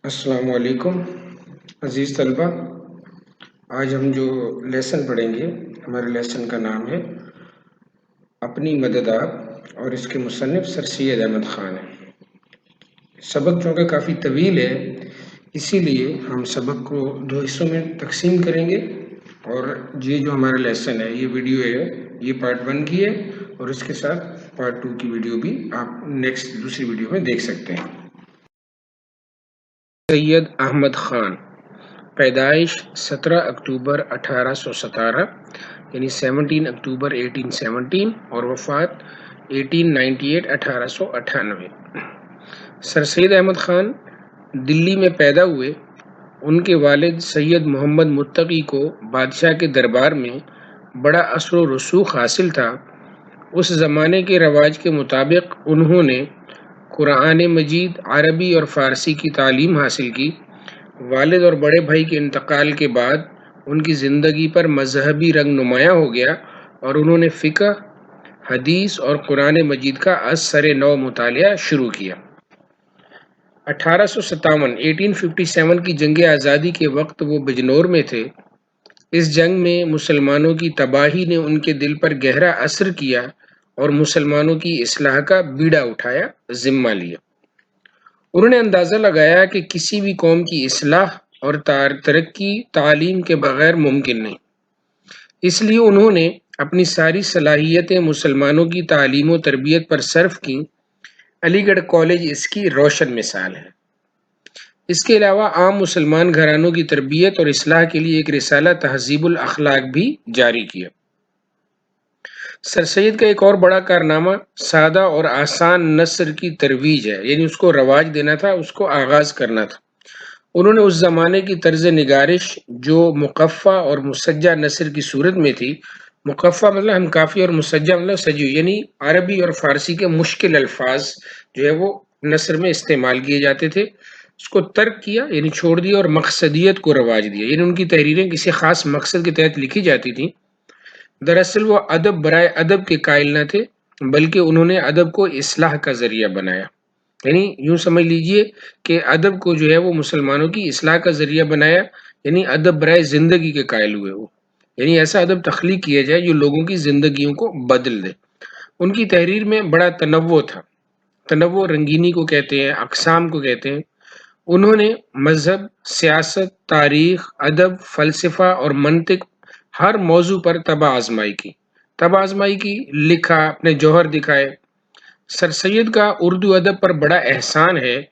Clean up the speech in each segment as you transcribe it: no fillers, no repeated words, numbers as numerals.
السلام علیکم عزیز طلبہ، آج ہم جو لیسن پڑھیں گے ہمارے لیسن کا نام ہے اپنی مدد آپ، اور اس کے مصنف سر سید احمد خان ہیں۔ سبق چونکہ کافی طویل ہے، اسی لیے ہم سبق کو دو حصوں میں تقسیم کریں گے، اور یہ جو ہمارا لیسن ہے یہ ویڈیو ہے، یہ پارٹ 1 کی ہے، اور اس کے ساتھ پارٹ 2 کی ویڈیو بھی آپ نیکسٹ دوسری ویڈیو میں دیکھ سکتے ہیں۔ سید احمد خان، پیدائش 17 اکتوبر 1817 یعنی 17 اکتوبر 1817، اور وفات 1898 1898۔ سر سید احمد خان دلی میں پیدا ہوئے۔ ان کے والد سید محمد متقی کو بادشاہ کے دربار میں بڑا اثر و رسوخ حاصل تھا۔ اس زمانے کے رواج کے مطابق انہوں نے قرآن مجید، عربی اور فارسی کی تعلیم حاصل کی۔ والد اور بڑے بھائی کے انتقال کے بعد ان کی زندگی پر مذہبی رنگ نمایاں ہو گیا، اور انہوں نے فقہ، حدیث اور قرآن مجید کا از سر نو مطالعہ شروع کیا۔ 1857 کی جنگ آزادی کے وقت وہ بجنور میں تھے۔ اس جنگ میں مسلمانوں کی تباہی نے ان کے دل پر گہرا اثر کیا، اور مسلمانوں کی اصلاح کا بیڑا اٹھایا، ذمہ لیا۔ انہوں نے اندازہ لگایا کہ کسی بھی قوم کی اصلاح اور ترقی تعلیم کے بغیر ممکن نہیں۔ اس لیے انہوں نے اپنی ساری صلاحیتیں مسلمانوں کی تعلیم و تربیت پر صرف کی۔ علی گڑھ کالج اس کی روشن مثال ہے۔ اس کے علاوہ عام مسلمان گھرانوں کی تربیت اور اصلاح کے لیے ایک رسالہ تہذیب الاخلاق بھی جاری کیا۔ سر سید کا ایک اور بڑا کارنامہ سادہ اور آسان نثر کی ترویج ہے، یعنی اس کو رواج دینا تھا، اس کو آغاز کرنا تھا۔ انہوں نے اس زمانے کی طرز نگارش جو مقفع اور مسجع نثر کی صورت میں تھی، مقفع مطلب ہم کافی اور مسجع مطلب سجی، یعنی عربی اور فارسی کے مشکل الفاظ جو ہے وہ نثر میں استعمال کیے جاتے تھے، اس کو ترک کیا، یعنی چھوڑ دیا، اور مقصدیت کو رواج دیا، یعنی ان کی تحریریں کسی خاص مقصد کے تحت لکھی جاتی تھیں۔ دراصل وہ ادب برائے ادب کے قائل نہ تھے، بلکہ انہوں نے ادب کو اصلاح کا ذریعہ بنایا، یعنی یوں سمجھ لیجئے کہ ادب کو جو ہے وہ مسلمانوں کی اصلاح کا ذریعہ بنایا، یعنی ادب برائے زندگی کے قائل ہوئے وہ، یعنی ایسا ادب تخلیق کیا جائے جو لوگوں کی زندگیوں کو بدل دے۔ ان کی تحریر میں بڑا تنوع تھا۔ تنوع رنگینی کو کہتے ہیں، اقسام کو کہتے ہیں۔ انہوں نے مذہب، سیاست، تاریخ، ادب، فلسفہ اور منطق، ہر موضوع پر طبع آزمائی کی، لکھا، اپنے جوہر دکھائے۔ سر سید کا اردو ادب پر بڑا احسان ہے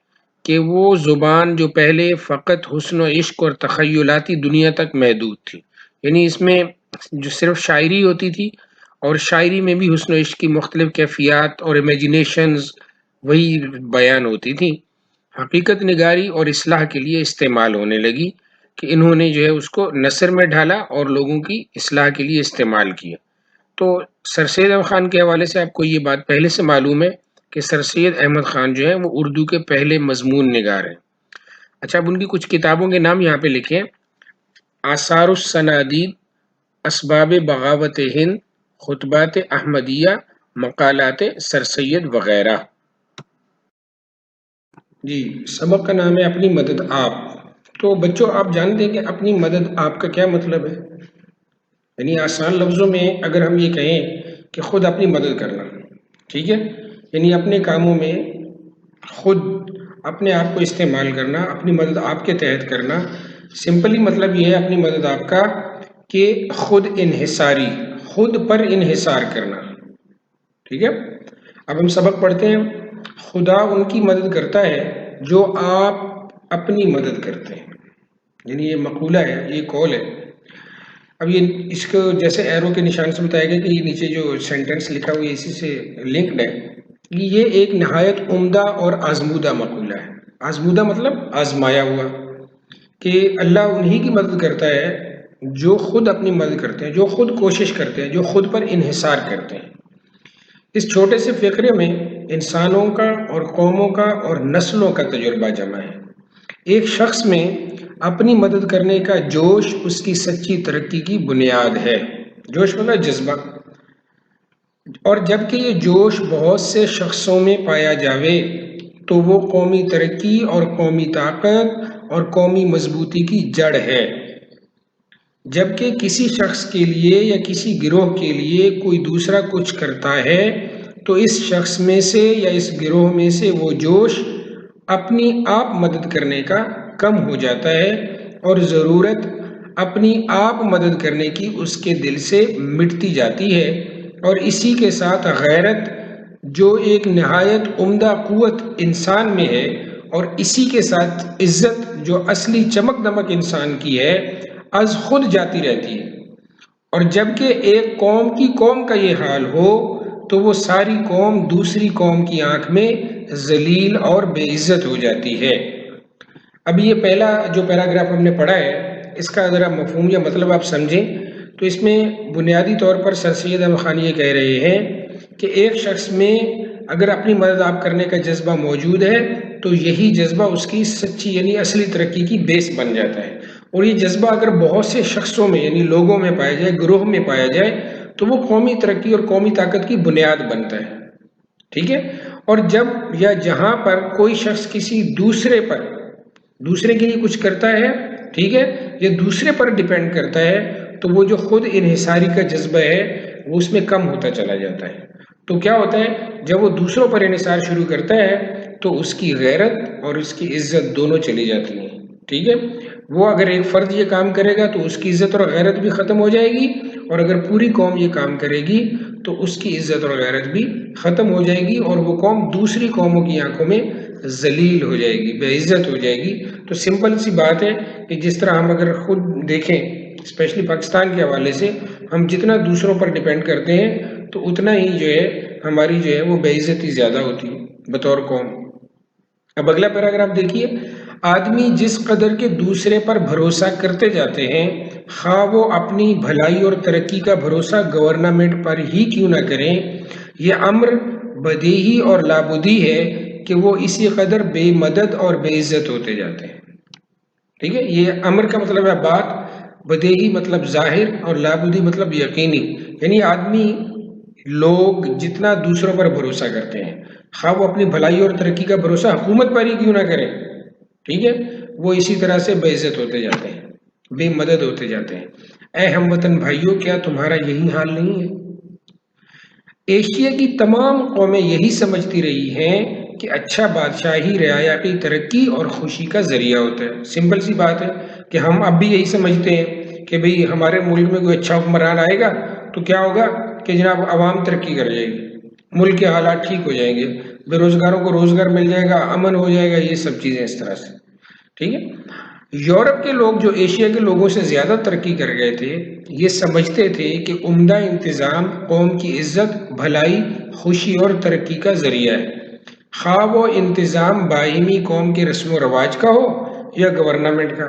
کہ وہ زبان جو پہلے فقط حسن و عشق اور تخیلاتی دنیا تک محدود تھی، یعنی اس میں جو صرف شاعری ہوتی تھی، اور شاعری میں بھی حسن و عشق کی مختلف کیفیات اور امیجنیشنز وہی بیان ہوتی تھی، حقیقت نگاری اور اصلاح کے لیے استعمال ہونے لگی، کہ انہوں نے جو ہے اس کو نثر میں ڈھالا اور لوگوں کی اصلاح کے لیے استعمال کیا۔ تو سر سید احمد خان کے حوالے سے آپ کو یہ بات پہلے سے معلوم ہے کہ سر سید احمد خان جو ہیں وہ اردو کے پہلے مضمون نگار ہیں۔ اچھا، اب ان کی کچھ کتابوں کے نام یہاں پہ لکھیں: آثار السنادید، اسباب بغاوت ہند، خطبات احمدیہ، مقالات سر سید وغیرہ۔ جی، سبق کا نام ہے اپنی مدد آپ۔ تو بچوں، آپ جانتے ہیں کہ اپنی مدد آپ کا کیا مطلب ہے؟ یعنی آسان لفظوں میں اگر ہم یہ کہیں کہ خود اپنی مدد کرنا، ٹھیک ہے، یعنی اپنے کاموں میں خود اپنے آپ کو استعمال کرنا، اپنی مدد آپ کے تحت کرنا، سمپلی مطلب یہ ہے اپنی مدد آپ کا کہ خود انحصاری، خود پر انحصار کرنا، ٹھیک ہے۔ اب ہم سبق پڑھتے ہیں۔ خدا ان کی مدد کرتا ہے جو آپ اپنی مدد کرتے ہیں، یعنی یہ مقولہ ہے، یہ قول ہے۔ اب یہ اس کو جیسے ایرو کے نشان سے بتایا گیا کہ یہ نیچے جو سینٹنس لکھا ہوا ہے اسی سے لنکڈ ہے۔ یہ ایک نہایت عمدہ اور آزمودہ مقولہ ہے۔ آزمودہ مطلب آزمایا ہوا، کہ اللہ انہی کی مدد کرتا ہے جو خود اپنی مدد کرتے ہیں، جو خود کوشش کرتے ہیں، جو خود پر انحصار کرتے ہیں۔ اس چھوٹے سے فقرے میں انسانوں کا اور قوموں کا اور نسلوں کا تجربہ جمع ہے۔ ایک شخص میں اپنی مدد کرنے کا جوش اس کی سچی ترقی کی بنیاد ہے۔ جوش مطلب جذبہ۔ اور جب کہ یہ جوش بہت سے شخصوں میں پایا جاوے تو وہ قومی ترقی اور قومی طاقت اور قومی مضبوطی کی جڑ ہے۔ جبکہ کسی شخص کے لیے یا کسی گروہ کے لیے کوئی دوسرا کچھ کرتا ہے تو اس شخص میں سے یا اس گروہ میں سے وہ جوش اپنی آپ مدد کرنے کا کم ہو جاتا ہے اور ضرورت اپنی آپ مدد کرنے کی اس کے دل سے مٹتی جاتی ہے، اور اسی کے ساتھ غیرت جو ایک نہایت عمدہ قوت انسان میں ہے، اور اسی کے ساتھ عزت جو اصلی چمک دمک انسان کی ہے، از خود جاتی رہتی ہے۔ اور جبکہ ایک قوم کا یہ حال ہو تو وہ ساری قوم دوسری قوم کی آنکھ میں ذلیل اور بے عزت ہو جاتی ہے۔ اب یہ پہلا جو پیراگراف ہم نے پڑھا ہے، اس کا ذرا مفہوم یا مطلب آپ سمجھیں تو اس میں بنیادی طور پر سر سید احمد خان یہ کہہ رہے ہیں کہ ایک شخص میں اگر اپنی مدد آپ کرنے کا جذبہ موجود ہے تو یہی جذبہ اس کی سچی یعنی اصلی ترقی کی بیس بن جاتا ہے، اور یہ جذبہ اگر بہت سے شخصوں میں یعنی لوگوں میں پایا جائے، گروہ میں پایا جائے، تو وہ قومی ترقی اور قومی طاقت کی بنیاد بنتا ہے۔ ٹھیک ہے، اور جب یا جہاں پر کوئی شخص کسی دوسرے کے لیے کچھ کرتا ہے، ٹھیک ہے، یا دوسرے پر ڈیپینڈ کرتا ہے، تو وہ جو خود انحصاری کا جذبہ ہے وہ اس میں کم ہوتا چلا جاتا ہے۔ تو کیا ہوتا ہے، جب وہ دوسروں پر انحصار شروع کرتا ہے تو اس کی غیرت اور اس کی عزت دونوں چلی جاتی ہیں۔ ٹھیک ہے، وہ اگر ایک فرد یہ کام کرے گا تو اس کی عزت اور غیرت بھی ختم ہو جائے گی، اور اگر پوری قوم یہ کام کرے گی تو اس کی عزت اور غیرت بھی ختم ہو جائے گی، اور وہ قوم دوسری قوموں کی آنکھوں میں ذلیل ہو جائے گی، بے عزت ہو جائے گی۔ تو سمپل سی بات ہے کہ جس طرح ہم اگر خود دیکھیں اسپیشلی پاکستان کے حوالے سے، ہم جتنا دوسروں پر ڈیپینڈ کرتے ہیں تو اتنا ہی جو ہے ہماری جو ہے وہ بے عزتی زیادہ ہوتی ہے بطور قوم۔ اب اگلا پیراگراف دیکھیے، آدمی جس قدر کے دوسرے پر بھروسہ کرتے جاتے ہیں، خواہ وہ اپنی بھلائی اور ترقی کا بھروسہ گورنمنٹ پر ہی کیوں نہ کریں، یہ امر بدیہی اور لابدی ہے کہ وہ اسی قدر بے مدد اور بے عزت ہوتے جاتے ہیں۔ ٹھیک ہے، یہ امر کا مطلب ہے بات، بدیہی مطلب ظاہر، اور لابدی مطلب یقینی، یعنی آدمی لوگ جتنا دوسروں پر بھروسہ کرتے ہیں، خواہ وہ اپنی بھلائی اور ترقی کا بھروسہ حکومت پر ہی کیوں نہ کریں، ٹھیک ہے، وہ اسی طرح سے بے عزت ہوتے جاتے ہیں، بے مدد ہوتے جاتے ہیں۔ اے ہم وطن بھائیوں، کیا تمہارا یہی حال نہیں ہے؟ ایشیا کی تمام قومیں یہی سمجھتی رہی ہیں کہ اچھا بادشاہی رعایا کی ترقی اور خوشی کا ذریعہ ہوتا ہے۔ سمپل سی بات ہے کہ ہم اب بھی یہی سمجھتے ہیں کہ بھئی ہمارے ملک میں کوئی اچھا حکمران آئے گا تو کیا ہوگا کہ جناب عوام ترقی کر جائے گی، ملک کے حالات ٹھیک ہو جائیں گے، بے روزگاروں کو روزگار مل جائے گا، امن ہو جائے گا، یہ سب چیزیں اس طرح سے۔ ٹھیک ہے، یورپ کے لوگ جو ایشیا کے لوگوں سے زیادہ ترقی کر گئے تھے، یہ سمجھتے تھے کہ عمدہ انتظام قوم کی عزت، بھلائی، خوشی اور ترقی کا ذریعہ ہے، خواہ وہ انتظام باہمی قوم کے رسم و رواج کا ہو یا گورنمنٹ کا۔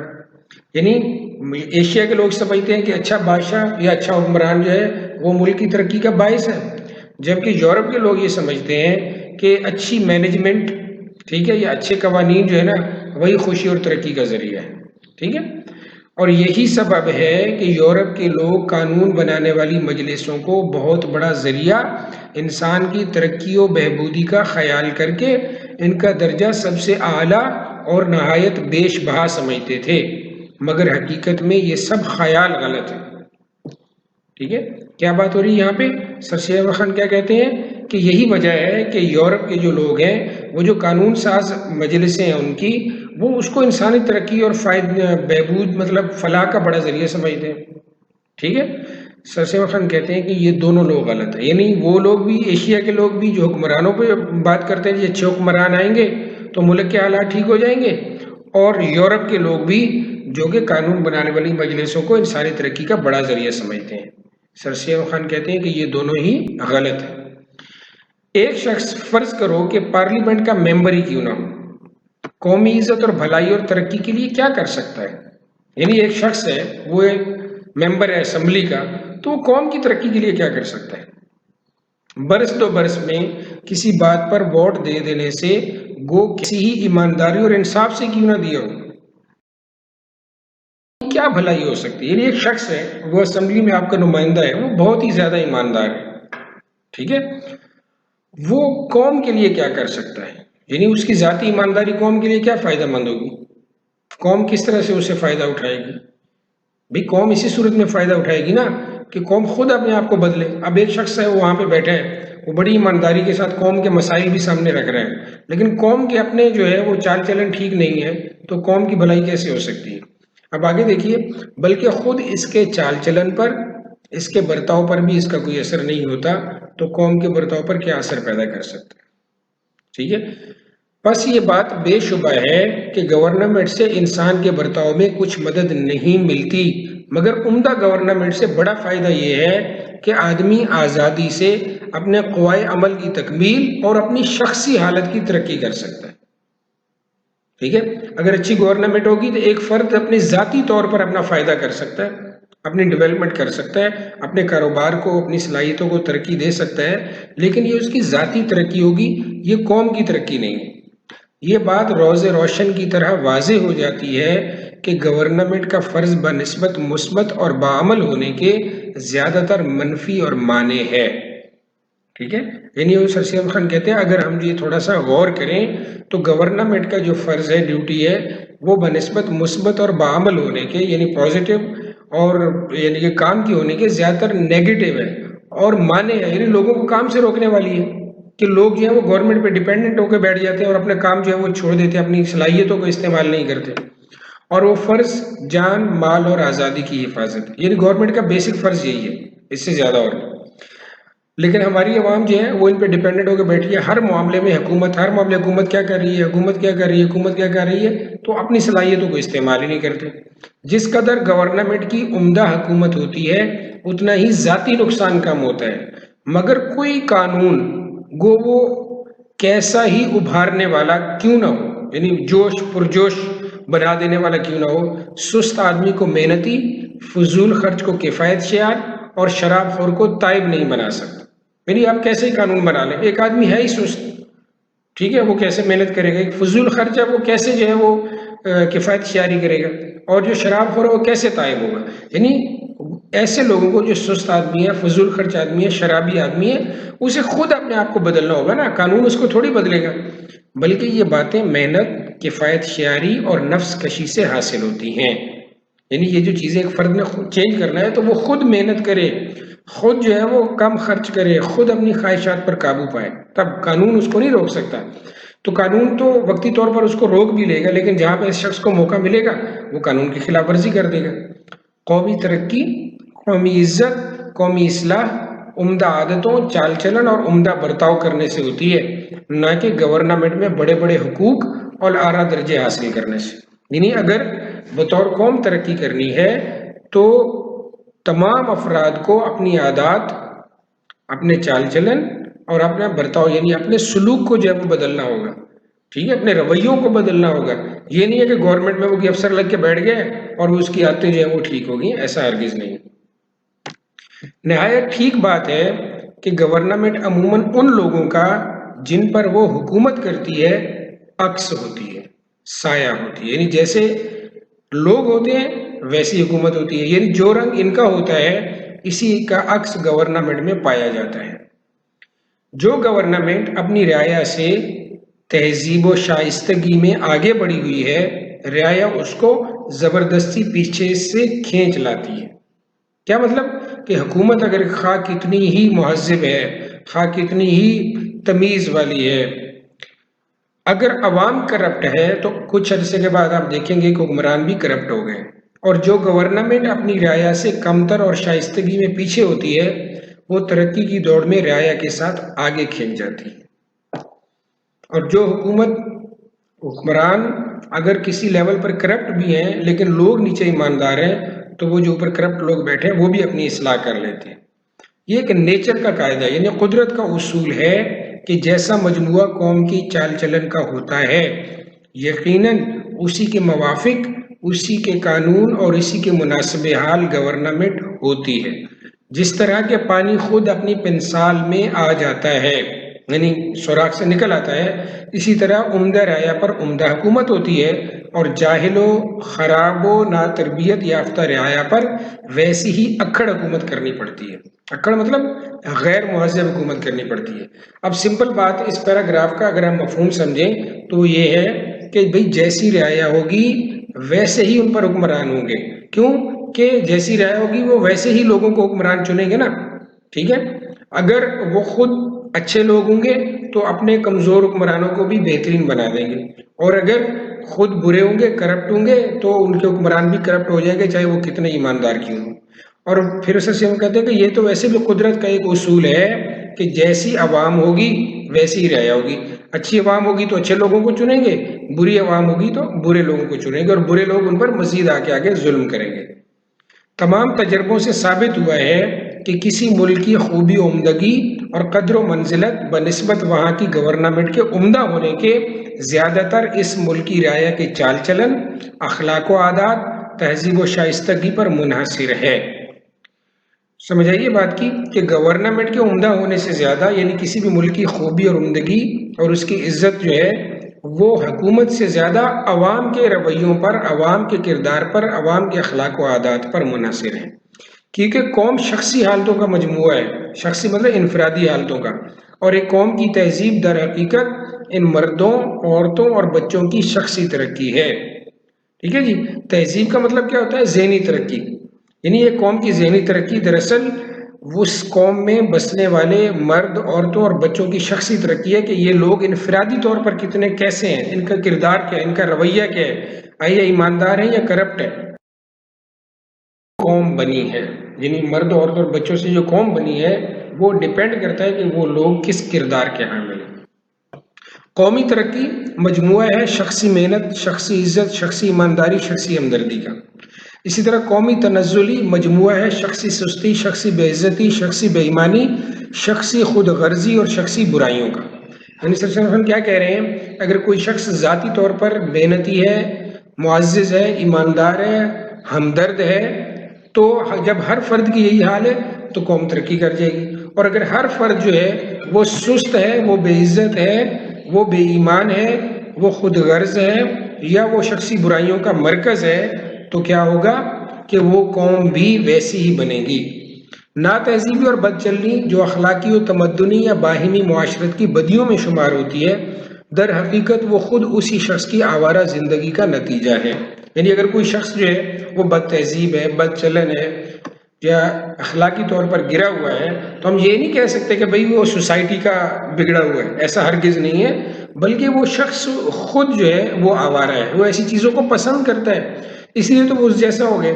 یعنی ایشیا کے لوگ سمجھتے ہیں کہ اچھا بادشاہ یا اچھا حکمران جو ہے وہ ملک کی ترقی کا باعث ہے، جبکہ یورپ کے لوگ یہ سمجھتے ہیں کہ اچھی مینجمنٹ، ٹھیک ہے، یا اچھے قوانین جو ہے نا وہی خوشی اور ترقی کا ذریعہ ہے۔ ٹھیک ہے، اور یہی سبب ہے کہ یورپ کے لوگ قانون بنانے والی مجلسوں کو بہت بڑا ذریعہ انسان کی ترقی و بہبودی کا خیال کر کے ان کا درجہ سب سے اعلیٰ اور نہایت بیش بہا سمجھتے تھے، مگر حقیقت میں یہ سب خیال غلط ہے۔ ٹھیک ہے، کیا بات ہو رہی ہے یہاں پہ؟ سر سید احمد خان کیا کہتے ہیں کہ یہی وجہ ہے کہ یورپ کے جو لوگ ہیں وہ جو قانون ساز مجلسیں ہیں ان کی، وہ اس کو انسانی ترقی اور بہبود مطلب فلاح کا بڑا ذریعہ سمجھتے ہیں۔ ٹھیک ہے، سر سید احمد خان کہتے ہیں کہ یہ دونوں لوگ غلط ہیں، یعنی وہ لوگ بھی، ایشیا کے لوگ بھی جو حکمرانوں پہ بات کرتے ہیں کہ اچھے حکمران آئیں گے تو ملک کے حالات ٹھیک ہو جائیں گے، اور یورپ کے لوگ بھی جو کہ قانون بنانے والی مجلسوں کو انسانی ترقی کا بڑا ذریعہ سمجھتے ہیں۔ سر سید احمد خان کہتے ہیں کہ یہ دونوں ہی غلط ہیں۔ ایک شخص فرض کرو کہ پارلیمنٹ کا ممبر ہی کیوں نہ ہو، قومی عزت اور بھلائی اور ترقی کے لیے کیا کر سکتا ہے؟ یعنی ایک شخص ہے، وہ ایک ممبر ہے اسمبلی کا، تو وہ قوم کی ترقی کے لیے کیا کر سکتا ہے؟ برس دو برس میں کسی بات پر ووٹ دے دینے سے گو کسی ہی ایمانداری اور انصاف سے کیوں نہ دیا ہو، کیا بھلائی ہو سکتی ہے؟ یعنی ایک شخص ہے، وہ اسمبلی میں آپ کا نمائندہ ہے، وہ بہت ہی زیادہ ایماندار ہے، ٹھیک ہے، وہ قوم کے لیے کیا کر سکتا ہے؟ یعنی اس کی ذاتی ایمانداری قوم کے لیے کیا فائدہ مند ہوگی؟ قوم کس طرح سے اسے فائدہ اٹھائے گی؟ بھئی قوم اسی صورت میں فائدہ اٹھائے گی نا کہ قوم خود اپنے آپ کو بدلے. اب ایک شخص ہے وہ وہاں پہ بیٹھے ہیں، وہ بڑی ایمانداری کے ساتھ قوم کے مسائل بھی سامنے رکھ رہے ہیں، لیکن قوم کے اپنے جو ہے وہ چال چلن ٹھیک نہیں ہے، تو قوم کی بھلائی کیسے ہو سکتی ہے؟ اب آگے دیکھیے، بلکہ خود اس کے چال چلن پر، اس کے برتاؤ پر بھی اس کا کوئی اثر نہیں ہوتا، تو قوم کے برتاؤ پر کیا اثر پیدا کر سکتا ہے؟ ٹھیک ہے. بس یہ بات بے شبہ ہے کہ گورنمنٹ سے انسان کے برتاؤ میں کچھ مدد نہیں ملتی، مگر عمدہ گورنمنٹ سے بڑا فائدہ یہ ہے کہ آدمی آزادی سے اپنے قوائے عمل کی تکمیل اور اپنی شخصی حالت کی ترقی کر سکتا ہے. ٹھیک ہے. اگر اچھی گورنمنٹ ہوگی تو ایک فرد اپنے ذاتی طور پر اپنا فائدہ کر سکتا ہے، اپنی ڈیولپمنٹ کر سکتا ہے، اپنے کاروبار کو، اپنی صلاحیتوں کو ترقی دے سکتا ہے، لیکن یہ اس کی ذاتی ترقی ہوگی، یہ قوم کی ترقی نہیں ہے. یہ بات روز روشن کی طرح واضح ہو جاتی ہے کہ گورنمنٹ کا فرض بنسبت مثبت اور باعمل ہونے کے زیادہ تر منفی اور معنی ہے. ٹھیک ہے. یعنی سر سید خان کہتے ہیں اگر ہم یہ تھوڑا سا غور کریں تو گورنمنٹ کا جو فرض ہے، ڈیوٹی ہے، وہ بنسبت مثبت اور باعمل ہونے کے، یعنی پازیٹیو اور یعنی کہ کام کی ہونے کے زیادہ تر نیگیٹو ہے اور معنی ہے، یعنی لوگوں کو کام سے روکنے والی ہے کہ لوگ جو ہے وہ گورنمنٹ پہ ڈیپینڈنٹ ہو کے بیٹھ جاتے ہیں اور اپنا کام جو ہے وہ چھوڑ دیتے ہیں، اپنی صلاحیتوں کو استعمال نہیں کرتے. اور وہ فرض جان، مال اور آزادی کی حفاظت، یعنی گورنمنٹ کا بیسک فرض یہی ہے، اس سے زیادہ اور نہیں. لیکن ہماری عوام جو ہے وہ ان پہ ڈیپینڈنٹ ہو کے بیٹھی ہے. ہر معاملے میں حکومت، ہر معاملے حکومت کیا کر رہی ہے، حکومت کیا کر رہی ہے، حکومت کیا کر رہی ہے، تو اپنی صلاحیتوں کو استعمال ہی نہیں کرتے. جس قدر گورنمنٹ کی عمدہ حکومت ہوتی ہے اتنا ہی ذاتی نقصان کم ہوتا ہے. مگر کوئی قانون گو وہ کیسا ہی ابھارنے والا کیوں نہ ہو، یعنی جوش پرجوش بنا دینے والا کیوں نہ ہو، سست آدمی کو محنتی، فضول خرچ کو کفایت شیار اور شراب خور کو تائب نہیں بنا سکتا. یعنی آپ کیسے ہی قانون بنا لیں، ایک آدمی ہے ہی سست، ٹھیک ہے، وہ کیسے محنت کرے گا؟ ایک فضول خرچ ہے، وہ کیسے جو ہے وہ کفایت شیاری کرے گا؟ اور جو شراب خور ہے وہ کیسے تائب ہوگا؟ یعنی ایسے لوگوں کو، جو سست آدمی ہے، فضول خرچ آدمی ہے، شرابی آدمی ہے، اسے خود اپنے آپ کو بدلنا ہوگا نا، قانون اس کو تھوڑی بدلے گا. بلکہ یہ باتیں محنت، کفایت شیاری اور نفس کشی سے حاصل ہوتی ہیں. یعنی یہ جو چیزیں ایک فرد نے خود چینج کرنا ہے تو وہ خود محنت کرے، خود جو ہے وہ کم خرچ کرے، خود اپنی خواہشات پر قابو پائے، تب قانون اس کو نہیں روک سکتا. تو قانون تو وقتی طور پر اس کو روک بھی لے گا، لیکن جہاں پہ اس شخص کو موقع ملے گا وہ قانون کی خلاف ورزی کر دے گا. قومی ترقی، قومی عزت، قومی اصلاح عمدہ عادتوں، چال چلن اور عمدہ برتاؤ کرنے سے ہوتی ہے، نہ کہ گورنمنٹ میں بڑے بڑے حقوق اور اعلیٰ درجے حاصل کرنے سے. یعنی اگر بطور قوم ترقی کرنی ہے تو تمام افراد کو اپنی عادات، اپنے چال چلن اور اپنا برتاؤ، یعنی اپنے سلوک کو جو ہے وہ بدلنا ہوگا. ٹھیک ہے، اپنے رویوں کو بدلنا ہوگا. یہ نہیں ہے کہ گورنمنٹ میں وہ کوئی افسر لگ کے بیٹھ گئے اور اس کی عادتیں جو ہیں وہ ٹھیک ہو گئی، ایسا ہرگز نہیں. نہایت ٹھیک بات ہے کہ گورنمنٹ عموماً ان لوگوں کا جن پر وہ حکومت کرتی ہے عکس ہوتی ہے، سایہ ہوتی ہے. یعنی جیسے لوگ ہوتے ہیں ویسی حکومت ہوتی ہے. یعنی جو رنگ ان کا ہوتا ہے اسی کا عکس گورنمنٹ میں پایا جاتا ہے. جو گورنمنٹ اپنی رعایا سے تہذیب و شائستگی میں آگے بڑھی ہوئی ہے، رعایا اس کو زبردستی پیچھے سے کھینچ لاتی ہے. کیا مطلب؟ کہ حکومت اگر خواہ کتنی ہی مہذب ہے، خواہ کتنی ہی تمیز والی ہے، اگر عوام کرپٹ ہے تو کچھ عرصے کے بعد آپ دیکھیں گے کہ حکمران بھی کرپٹ ہو گئے. اور جو گورنمنٹ اپنی رعایا سے کمتر اور شائستگی میں پیچھے ہوتی ہے وہ ترقی کی دوڑ میں رعایا کے ساتھ آگے کھینچ جاتی ہے. اور جو حکمران اگر کسی لیول پر کرپٹ بھی ہیں لیکن لوگ نیچے ایماندار ہیں تو وہ جو اوپر کرپٹ لوگ بیٹھے ہیں وہ بھی اپنی اصلاح کر لیتے ہیں. یہ ایک نیچر کا قاعدہ، یعنی قدرت کا اصول ہے کہ جیسا مجموعہ قوم کی چال چلن کا ہوتا ہے یقیناً اسی کے موافق، اسی کے قانون اور اسی کے مناسب حال گورنمنٹ ہوتی ہے. جس طرح کے پانی خود اپنی پنسال میں آ جاتا ہے یعنی سوراخ سے نکل آتا ہے، اسی طرح عمدہ رعایا پر عمدہ حکومت ہوتی ہے، اور جاہل و خراب و ناتربیت یافتہ رعایا پر ویسی ہی اکڑ حکومت کرنی پڑتی ہے۔ اکڑ مطلب غیر مہذب حکومت کرنی پڑتی ہے۔ اب سمپل بات اس پیراگراف کا اگر ہم مفہوم سمجھیں تو یہ ہے کہ بھئی جیسی رعایا ہوگی ویسے ہی ان پر حکمران ہوں گے۔ کیوں کہ جیسی رعایا ہوگی وہ ویسے ہی لوگوں کو حکمران چنیں گے نا، ٹھیک ہے۔ اگر وہ خود اچھے لوگ ہوں گے تو اپنے کمزور حکمرانوں کو بھی بہترین بنا دیں گے، اور اگر خود برے ہوں گے، کرپٹ ہوں گے، تو ان کے حکمران بھی کرپٹ ہو جائیں گے، چاہے وہ کتنے ایماندار کیوں ہوں۔ اور پھر اسے سے ہم کہتے ہیں کہ یہ تو ویسے بھی قدرت کا ایک اصول ہے کہ جیسی عوام ہوگی ویسی ہی رعایا ہوگی۔ اچھی عوام ہوگی تو اچھے لوگوں کو چنیں گے، بری عوام ہوگی تو برے لوگوں کو چنیں گے، اور برے لوگ ان پر مزید آگے ظلم کریں گے۔ تمام تجربوں سے ثابت ہوا ہے کہ کسی ملک کی خوبی و عمدگی اور قدر و منزلت بنسبت وہاں کی گورنمنٹ کے عمدہ ہونے کے زیادہ تر اس ملک کی رعایا کے چال چلن، اخلاق و عادات، تہذیب و شائستگی پر منحصر ہے۔ سمجھ آئیے بات کی کہ گورنمنٹ کے عمدہ ہونے سے زیادہ، یعنی کسی بھی ملک کی خوبی اور عمدگی اور اس کی عزت جو ہے وہ حکومت سے زیادہ عوام کے رویوں پر، عوام کے کردار پر، عوام کے اخلاق و عادات پر منحصر ہے۔ کیونکہ قوم شخصی حالتوں کا مجموعہ ہے، شخصی مطلب انفرادی حالتوں کا، اور ایک قوم کی تہذیب در حقیقت ان مردوں، عورتوں اور بچوں کی شخصی ترقی ہے۔ ٹھیک ہے جی، تہذیب کا مطلب کیا ہوتا ہے؟ ذہنی ترقی، یعنی ایک قوم کی ذہنی ترقی دراصل اس قوم میں بسنے والے مرد، عورتوں اور بچوں کی شخصی ترقی ہے کہ یہ لوگ انفرادی طور پر کتنے کیسے ہیں، ان کا کردار کیا ہے، ان کا رویہ کیا ہے، آیا ایماندار ہے یا کرپٹ ہے۔ قوم بنی ہے، یعنی مرد، عورت اور بچوں سے جو قوم بنی ہے وہ ڈیپینڈ کرتا ہے کہ وہ لوگ کس کردار کے حامل ہیں۔ قومی ترقی مجموعہ ہے شخصی محنت، شخصی عزت، شخصی ایمانداری، شخصی ہمدردی کا۔ اسی طرح قومی تنزلی مجموعہ ہے شخصی سستی، شخصی بے عزتی، شخصی بے ایمانی، شخصی خود غرضی اور شخصی برائیوں کا۔ یعنی سر ہم کیا کہہ رہے ہیں، اگر کوئی شخص ذاتی طور پر محنتی ہے، معزز ہے، ایماندار ہے، ہمدرد ہے، تو جب ہر فرد کی یہی حال ہے تو قوم ترقی کر جائے گی۔ اور اگر ہر فرد جو ہے وہ سست ہے، وہ بے عزت ہے، وہ بے ایمان ہے، وہ خود غرض ہے، یا وہ شخصی برائیوں کا مرکز ہے، تو کیا ہوگا کہ وہ قوم بھی ویسی ہی بنے گی۔ نا تہذیبی اور بد چلنی جو اخلاقی و تمدنی یا باہمی معاشرت کی بدیوں میں شمار ہوتی ہے، در حقیقت وہ خود اسی شخص کی آوارہ زندگی کا نتیجہ ہے۔ یعنی اگر کوئی شخص جو ہے وہ بد تہذیب ہے، بد چلن ہے، یا اخلاقی طور پر گرا ہوا ہے، تو ہم یہ نہیں کہہ سکتے کہ بھئی وہ سوسائٹی کا بگڑا ہوا ہے، ایسا ہرگز نہیں ہے، بلکہ وہ شخص خود جو ہے وہ آوارہ ہے، وہ ایسی چیزوں کو پسند کرتا ہے، اس لیے تو وہ اس جیسا ہو گئے۔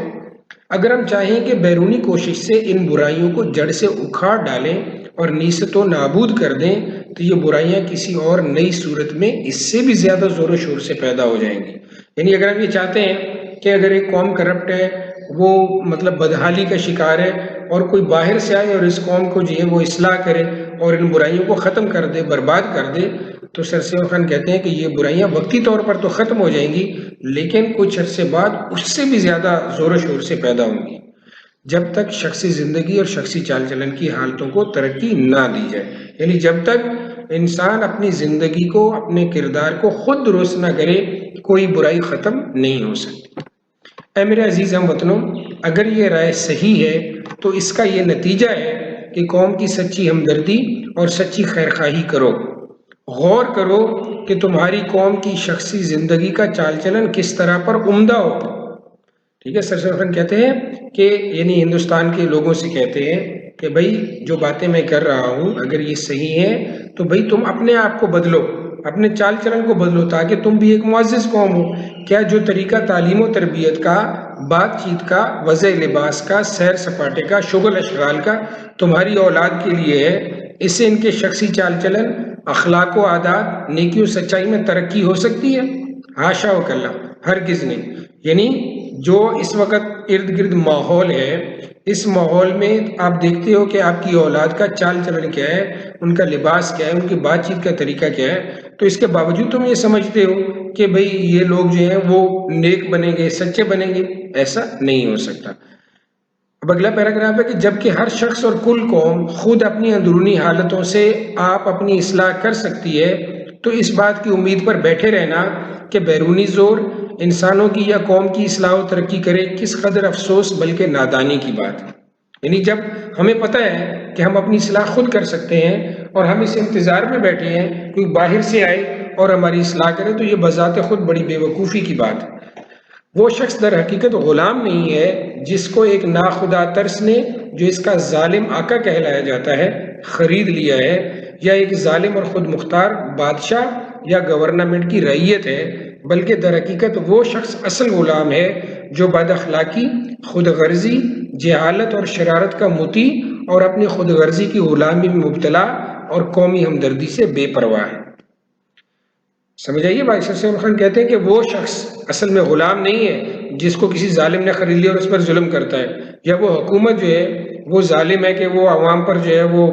اگر ہم چاہیں کہ بیرونی کوشش سے ان برائیوں کو جڑ سے اکھاڑ ڈالیں اور نیست و نابود کر دیں تو یہ برائیاں کسی اور نئی صورت میں اس سے بھی زیادہ زور و شور سے پیدا ہو جائیں گی۔ یعنی اگر ہم یہ چاہتے ہیں کہ اگر ایک قوم کرپٹ ہے، وہ مطلب بدحالی کا شکار ہے، اور کوئی باہر سے آئے اور اس قوم کو جو ہے وہ اصلاح کرے اور ان برائیوں کو ختم کر دے، برباد کر دے، تو سر سید خان کہتے ہیں کہ یہ برائیاں وقتی طور پر تو ختم ہو جائیں گی، لیکن کچھ عرصے بعد اس سے بھی زیادہ زور و شور سے پیدا ہوں گی، جب تک شخصی زندگی اور شخصی چال چلن کی حالتوں کو ترقی نہ دی جائے۔ یعنی جب تک انسان اپنی زندگی کو، اپنے کردار کو خود درست نہ کرے، کوئی برائی ختم نہیں ہو سکتی۔ اے میرے عزیز ہم وطنوں، اگر یہ رائے صحیح ہے تو اس کا یہ نتیجہ ہے کہ قوم کی سچی ہمدردی اور سچی خیرخواہی کرو، غور کرو کہ تمہاری قوم کی شخصی زندگی کا چال چلن کس طرح پر عمدہ ہو۔ ٹھیک ہے، سر خان کہتے ہیں کہ یعنی ہندوستان کے لوگوں سے کہتے ہیں کہ بھائی جو باتیں میں کر رہا ہوں اگر یہ صحیح ہے تو بھائی تم اپنے آپ کو بدلو، اپنے چال چلن کو بدلو، تاکہ تم بھی ایک معزز قوم ہو۔ کیا جو طریقہ تعلیم و تربیت کا، بات چیت کا، وضع لباس کا، سیر سپاٹے کا، شغل اشغال کا تمہاری اولاد کے لیے ہے، اس سے ان کے شخصی چال چلن، اخلاق و عادات، نیکی و سچائی میں ترقی ہو سکتی ہے؟ حاشا و کلا، ہرگز نہیں۔ یعنی جو اس وقت ارد گرد ماحول ہے، اس ماحول میں آپ دیکھتے ہو کہ آپ کی اولاد کا چال چلن کیا ہے، ان کا لباس کیا ہے، ان کی بات چیت کا طریقہ کیا ہے، تو اس کے باوجود تم یہ سمجھتے ہو کہ بھئی یہ لوگ جو ہیں وہ نیک بنیں گے، سچے بنیں گے، ایسا نہیں ہو سکتا۔ اب اگلا پیراگراف ہے کہ جبکہ ہر شخص اور کل قوم خود اپنی اندرونی حالتوں سے آپ اپنی اصلاح کر سکتی ہے، تو اس بات کی امید پر بیٹھے رہنا کہ بیرونی زور انسانوں کی یا قوم کی اصلاح و ترقی کرے کس قدر افسوس بلکہ نادانی کی بات ہے۔ یعنی جب ہمیں پتہ ہے کہ ہم اپنی اصلاح خود کر سکتے ہیں اور ہم اس انتظار میں بیٹھے ہیں کہ باہر سے آئے اور ہماری اصلاح کرے، تو یہ بذات خود بڑی بے وقوفی کی بات ہے۔ وہ شخص در حقیقت غلام نہیں ہے جس کو ایک ناخدا ترس نے، جو اس کا ظالم آقا کہلایا جاتا ہے، خرید لیا ہے، یا ایک ظالم اور خود مختار بادشاہ یا گورنمنٹ کی رعیت ہے، بلکہ در حقیقت وہ شخص اصل غلام ہے جو بد اخلاقی، خود غرضی، جہالت اور شرارت کا مطیع اور اپنی خود غرضی کی غلامی میں مبتلا اور قومی ہمدردی سے بے پرواہ ہے۔ سمجھ آئیے بھائی، سر سید خان کہتے ہیں کہ وہ شخص اصل میں غلام نہیں ہے جس کو کسی ظالم نے خرید لیا اور اس پر ظلم کرتا ہے، یا وہ حکومت جو ہے وہ ظالم ہے کہ وہ عوام پر جو ہے وہ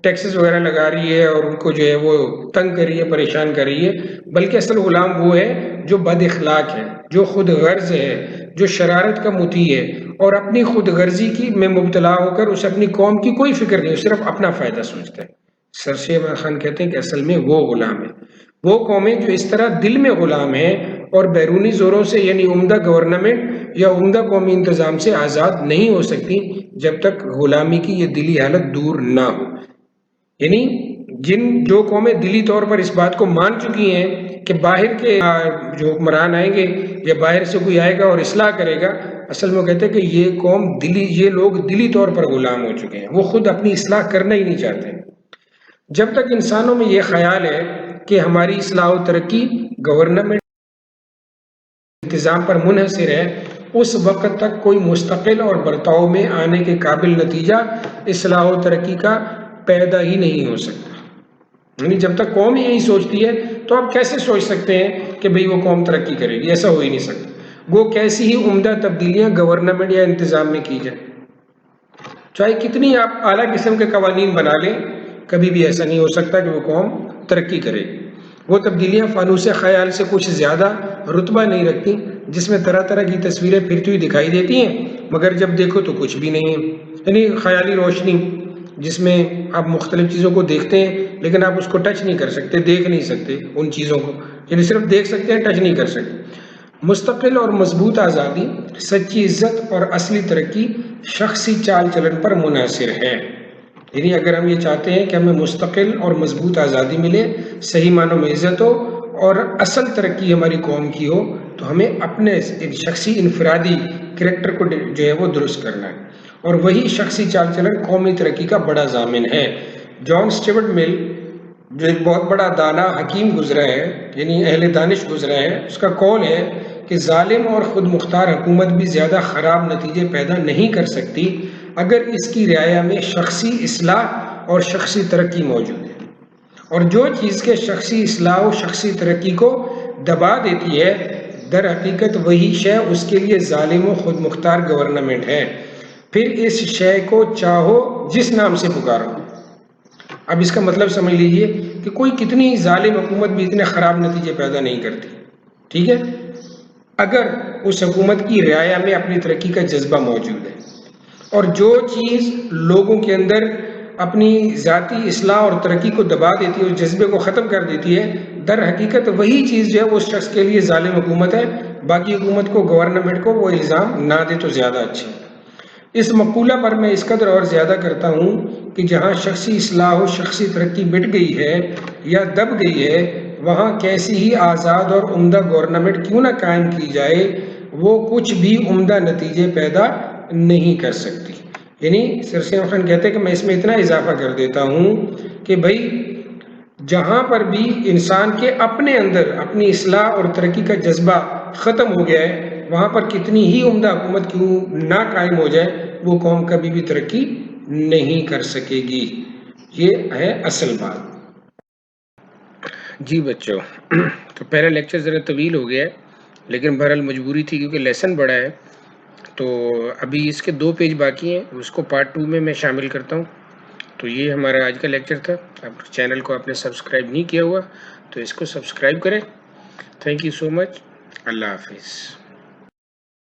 ٹیکسز وغیرہ لگا رہی ہے اور ان کو جو ہے وہ تنگ کر رہی ہے، پریشان کر رہی ہے، بلکہ اصل غلام وہ ہے جو بد اخلاق ہے، جو خود غرض ہے، جو شرارت کا مطیع ہے اور اپنی خود غرضی کی میں مبتلا ہو کر اسے اپنی قوم کی کوئی فکر نہیں، صرف اپنا فائدہ سوچتا ہے۔ سر سید خان کہتے ہیں کہ اصل میں وہ غلام ہے۔ وہ قومیں جو اس طرح دل میں غلام ہیں اور بیرونی زوروں سے یعنی عمدہ گورنمنٹ یا عمدہ قومی انتظام سے آزاد نہیں ہو سکتی جب تک غلامی کی یہ دلی حالت دور نہ ہو۔ یعنی جو قومیں دلی طور پر اس بات کو مان چکی ہیں کہ باہر کے جو حکمران آئیں گے یا باہر سے کوئی آئے گا اور اصلاح کرے گا، اصل میں وہ کہتے ہیں کہ یہ لوگ دلی طور پر غلام ہو چکے ہیں، وہ خود اپنی اصلاح کرنا ہی نہیں چاہتے۔ جب تک انسانوں میں یہ خیال ہے کہ ہماری اصلاح و ترقی گورنمنٹ انتظام پر منحصر ہے، اس وقت تک کوئی مستقل اور برتاؤ میں آنے کے قابل نتیجہ اصلاح و ترقی کا پیدا ہی نہیں ہو سکتا۔ یعنی جب تک قوم یہی سوچتی ہے تو آپ کیسے سوچ سکتے ہیں کہ بھئی وہ قوم ترقی کرے گی؟ ایسا ہو ہی نہیں سکتا۔ وہ کیسی ہی عمدہ تبدیلیاں گورنمنٹ یا انتظام میں کی جائیں، چاہے کتنی آپ اعلیٰ قسم کے قوانین بنا لیں، کبھی بھی ایسا نہیں ہو سکتا کہ وہ قوم ترقی کرے گی۔ وہ تبدیلیاں فانوس خیال سے کچھ زیادہ رتبہ نہیں رکھتی، جس میں طرح طرح کی تصویریں پھرتی ہوئی دکھائی دیتی ہیں مگر جب دیکھو تو کچھ بھی نہیں ہے۔ یعنی خیالی روشنی جس میں آپ مختلف چیزوں کو دیکھتے ہیں لیکن آپ اس کو ٹچ نہیں کر سکتے، دیکھ نہیں سکتے ان چیزوں کو، یعنی صرف دیکھ سکتے ہیں، ٹچ نہیں کر سکتے۔ مستقل اور مضبوط آزادی، سچی عزت اور اصلی ترقی شخصی چال چلن پر منحصر ہے۔ یعنی اگر ہم یہ چاہتے ہیں کہ ہمیں مستقل اور مضبوط آزادی ملے، صحیح معنوں میں عزت ہو اور اصل ترقی ہماری قوم کی ہو، تو ہمیں اپنے شخصی انفرادی کریکٹر کو جو ہے وہ درست کرنا ہے، اور وہی شخصی چال چلن قومی ترقی کا بڑا ضامن ہے۔ جان اسٹیورٹ مل جو ایک بہت بڑا دانا حکیم گزرا ہے، یعنی اہل دانش گزرا ہے، اس کا قول ہے کہ ظالم اور خود مختار حکومت بھی زیادہ خراب نتیجے پیدا نہیں کر سکتی اگر اس کی رعایا میں شخصی اصلاح اور شخصی ترقی موجود ہے، اور جو چیز کے شخصی اصلاح و شخصی ترقی کو دبا دیتی ہے در حقیقت وہی شے اس کے لیے ظالم و خود مختار گورنمنٹ ہے۔ پھر اس شے کو چاہو جس نام سے پکارو۔ اب اس کا مطلب سمجھ لیجئے کہ کوئی کتنی ظالم حکومت بھی اتنے خراب نتیجے پیدا نہیں کرتی، ٹھیک ہے، اگر اس حکومت کی رعایا میں اپنی ترقی کا جذبہ موجود ہے، اور جو چیز لوگوں کے اندر اپنی ذاتی اصلاح اور ترقی کو دبا دیتی ہے، اس جذبے کو ختم کر دیتی ہے، در حقیقت وہی چیز جو ہے وہ اس شخص کے لیے ظالم حکومت ہے۔ باقی حکومت کو، گورنمنٹ کو وہ الزام نہ دے تو زیادہ اچھی۔ اس مقولہ پر میں اس قدر اور زیادہ کرتا ہوں کہ جہاں شخصی اصلاح و شخصی ترقی مٹ گئی ہے یا دب گئی ہے، وہاں کیسی ہی آزاد اور عمدہ گورنمنٹ کیوں نہ قائم کی جائے، وہ کچھ بھی عمدہ نتیجے پیدا نہیں کر سکتی۔ یعنی سر سید خان کہتے ہیں کہ میں اس میں اتنا اضافہ کر دیتا ہوں کہ بھائی جہاں پر بھی انسان کے اپنے اندر اپنی اصلاح اور ترقی کا جذبہ ختم ہو گیا ہے، وہاں پر کتنی ہی عمدہ حکومت کیوں نہ قائم ہو جائے، وہ قوم کبھی بھی ترقی نہیں کر سکے گی۔ یہ ہے اصل بات۔ جی بچوں، تو پہلا لیکچر ذرا طویل ہو گیا ہے، لیکن بہرحال مجبوری تھی کیونکہ لیسن بڑا ہے، تو ابھی اس کے 2 پیج باقی ہیں، اس کو پارٹ 2 میں شامل کرتا ہوں۔ تو یہ ہمارا آج کا لیکچر تھا۔ اب چینل کو آپ نے سبسکرائب نہیں کیا ہوا تو اس کو سبسکرائب کریں۔ تھینک یو سو مچ۔ اللہ حافظ۔